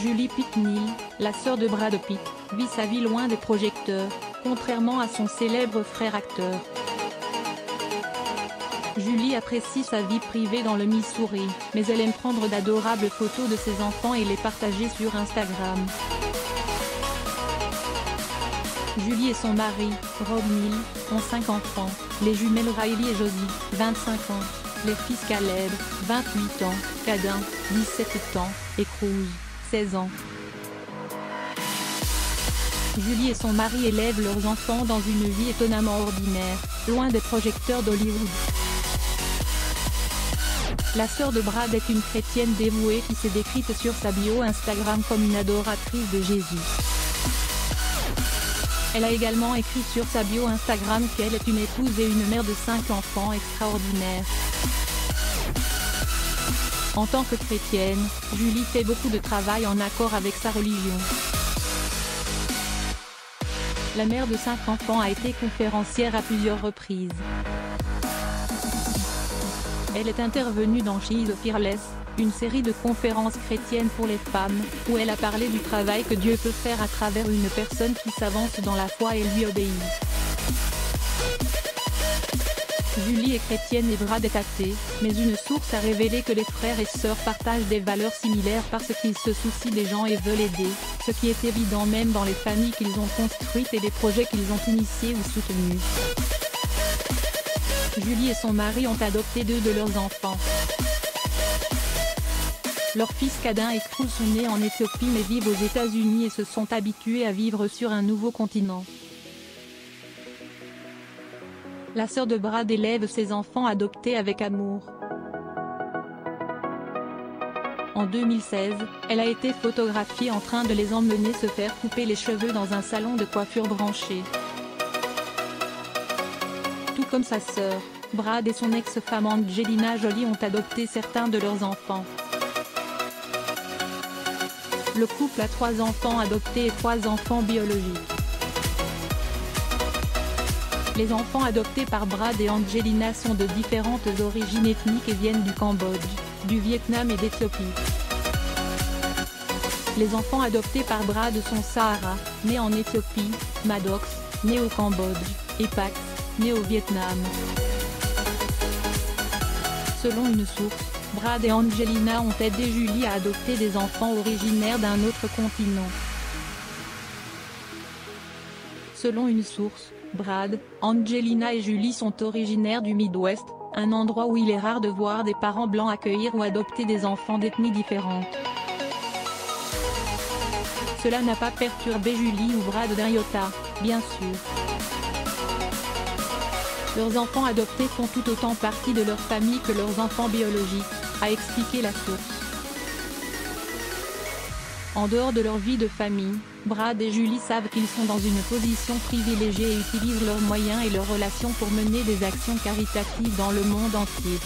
Julie Pitney, la sœur de Brad Pitt, vit sa vie loin des projecteurs, contrairement à son célèbre frère acteur. Julie apprécie sa vie privée dans le Missouri, mais elle aime prendre d'adorables photos de ses enfants et les partager sur Instagram. Julie et son mari, Rob Neal, ont 5 enfants, les jumelles Riley et Josie, 25 ans, les fils Caleb, 28 ans, Caden, 17 ans, et Cruz, 16 ans. Julie et son mari élèvent leurs enfants dans une vie étonnamment ordinaire, loin des projecteurs d'Hollywood. La sœur de Brad est une chrétienne dévouée qui s'est décrite sur sa bio Instagram comme une adoratrice de Jésus. Elle a également écrit sur sa bio Instagram qu'elle est une épouse et une mère de 5 enfants extraordinaires. En tant que chrétienne, Julie fait beaucoup de travail en accord avec sa religion. La mère de 5 enfants a été conférencière à plusieurs reprises. Elle est intervenue dans She is Fearless, une série de conférences chrétiennes pour les femmes, où elle a parlé du travail que Dieu peut faire à travers une personne qui s'avance dans la foi et lui obéit. Julie est chrétienne et Brad est athée, mais une source a révélé que les frères et sœurs partagent des valeurs similaires parce qu'ils se soucient des gens et veulent aider, ce qui est évident même dans les familles qu'ils ont construites et les projets qu'ils ont initiés ou soutenus. Julie et son mari ont adopté 2 de leurs enfants. Leurs fils Caden et Cruz sont nés en Éthiopie mais vivent aux États-Unis et se sont habitués à vivre sur un nouveau continent. La sœur de Brad élève ses enfants adoptés avec amour. En 2016, elle a été photographiée en train de les emmener se faire couper les cheveux dans un salon de coiffure branché. Tout comme sa sœur, Brad et son ex-femme Angelina Jolie ont adopté certains de leurs enfants. Le couple a 3 enfants adoptés et 3 enfants biologiques. Les enfants adoptés par Brad et Angelina sont de différentes origines ethniques et viennent du Cambodge, du Vietnam et d'Éthiopie. Les enfants adoptés par Brad sont Sahara, né en Éthiopie, Maddox, né au Cambodge, et Pax, né au Vietnam. Selon une source, Brad et Angelina ont aidé Julie à adopter des enfants originaires d'un autre continent. Selon une source, Brad, Angelina et Julie sont originaires du Midwest, un endroit où il est rare de voir des parents blancs accueillir ou adopter des enfants d'ethnies différentes. Cela n'a pas perturbé Julie ou Brad d'un iota, bien sûr. Leurs enfants adoptés font tout autant partie de leur famille que leurs enfants biologiques, a expliqué la source. En dehors de leur vie de famille, Brad et Julie savent qu'ils sont dans une position privilégiée et utilisent leurs moyens et leurs relations pour mener des actions caritatives dans le monde entier.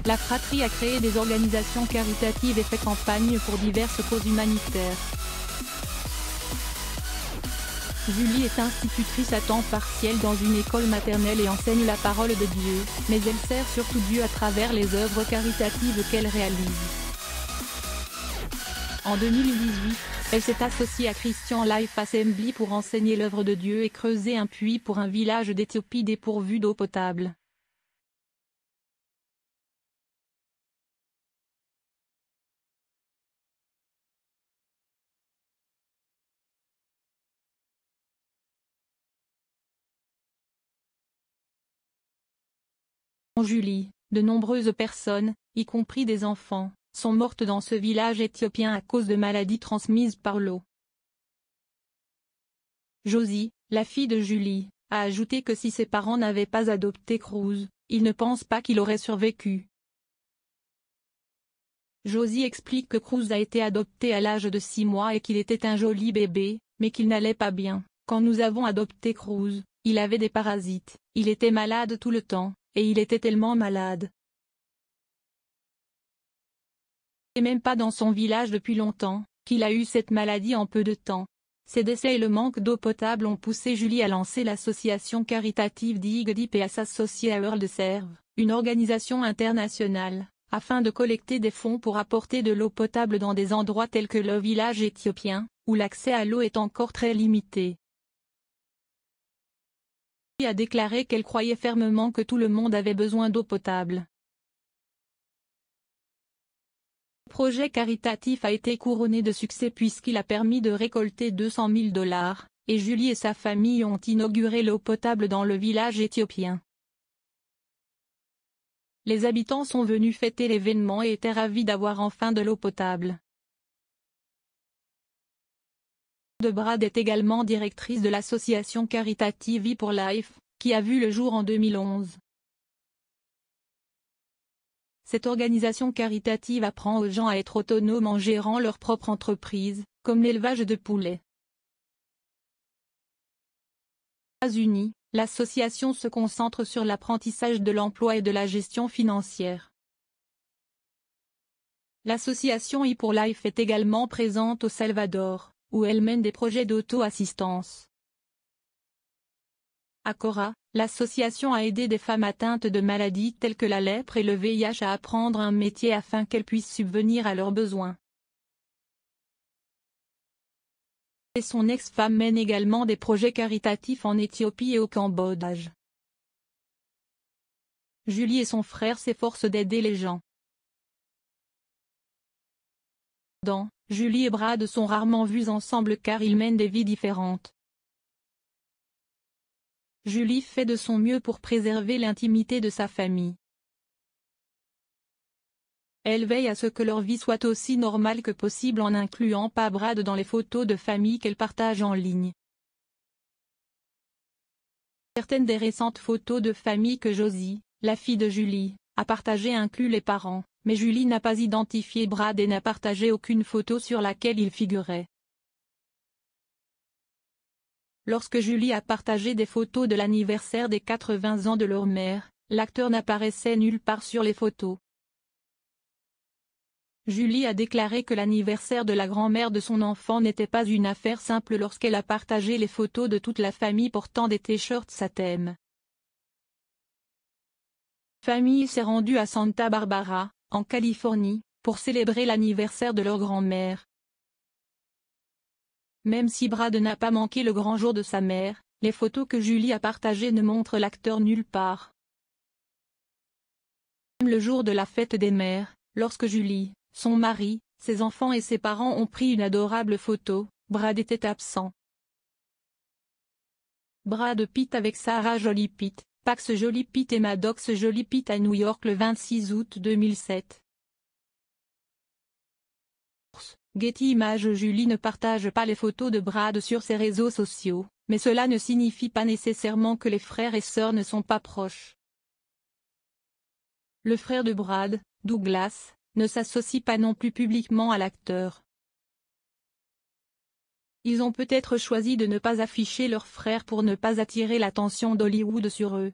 La fratrie a créé des organisations caritatives et fait campagne pour diverses causes humanitaires. Julie est institutrice à temps partiel dans une école maternelle et enseigne la parole de Dieu, mais elle sert surtout Dieu à travers les œuvres caritatives qu'elle réalise. En 2018, elle s'est associée à Christian Life Assembly pour enseigner l'œuvre de Dieu et creuser un puits pour un village d'Éthiopie dépourvu d'eau potable. Julie, de nombreuses personnes, y compris des enfants, sont mortes dans ce village éthiopien à cause de maladies transmises par l'eau. Josie, la fille de Julie, a ajouté que si ses parents n'avaient pas adopté Cruz, ils ne pensent pas qu'il aurait survécu. Josie explique que Cruz a été adopté à l'âge de 6 mois et qu'il était un joli bébé, mais qu'il n'allait pas bien. Quand nous avons adopté Cruz, il avait des parasites, il était malade tout le temps, et il était tellement malade. Et même pas dans son village depuis longtemps, qu'il a eu cette maladie en peu de temps. Ces décès et le manque d'eau potable ont poussé Julie à lancer l'association caritative Dig Deep et à s'associer à World Serve, une organisation internationale, afin de collecter des fonds pour apporter de l'eau potable dans des endroits tels que le village éthiopien, où l'accès à l'eau est encore très limité. Elle a déclaré qu'elle croyait fermement que tout le monde avait besoin d'eau potable. Le projet caritatif a été couronné de succès puisqu'il a permis de récolter 200 000 $, et Julie et sa famille ont inauguré l'eau potable dans le village éthiopien. Les habitants sont venus fêter l'événement et étaient ravis d'avoir enfin de l'eau potable. De Brad est également directrice de l'association caritative E for Life, qui a vu le jour en 2011. Cette organisation caritative apprend aux gens à être autonomes en gérant leur propre entreprise, comme l'élevage de poulets. Aux États-Unis, l'association se concentre sur l'apprentissage de l'emploi et de la gestion financière. L'association E for Life est également présente au Salvador, où elle mène des projets d'auto-assistance. À Cora, l'association a aidé des femmes atteintes de maladies telles que la lèpre et le VIH à apprendre un métier afin qu'elles puissent subvenir à leurs besoins. Et son ex-femme mène également des projets caritatifs en Éthiopie et au Cambodge. Julie et son frère s'efforcent d'aider les gens. Julie et Brad sont rarement vus ensemble car ils mènent des vies différentes. Julie fait de son mieux pour préserver l'intimité de sa famille. Elle veille à ce que leur vie soit aussi normale que possible en n'incluant pas Brad dans les photos de famille qu'elle partage en ligne. Certaines des récentes photos de famille que Josie, la fille de Julie, a partagées incluent les parents, mais Julie n'a pas identifié Brad et n'a partagé aucune photo sur laquelle il figurait. Lorsque Julie a partagé des photos de l'anniversaire des 80 ans de leur mère, l'acteur n'apparaissait nulle part sur les photos. Julie a déclaré que l'anniversaire de la grand-mère de son enfant n'était pas une affaire simple lorsqu'elle a partagé les photos de toute la famille portant des t-shirts à thème. La famille s'est rendue à Santa Barbara, en Californie, pour célébrer l'anniversaire de leur grand-mère. Même si Brad n'a pas manqué le grand jour de sa mère, les photos que Julie a partagées ne montrent l'acteur nulle part. Même le jour de la fête des mères, lorsque Julie, son mari, ses enfants et ses parents ont pris une adorable photo, Brad était absent. Brad Pitt avec Sarah Jolie Pitt, Pax Jolie Pitt et Maddox Jolie Pitt à New York le 26 août 2007. Getty Images. Julie ne partage pas les photos de Brad sur ses réseaux sociaux, mais cela ne signifie pas nécessairement que les frères et sœurs ne sont pas proches. Le frère de Brad, Douglas, ne s'associe pas non plus publiquement à l'acteur. Ils ont peut-être choisi de ne pas afficher leur frère pour ne pas attirer l'attention d'Hollywood sur eux.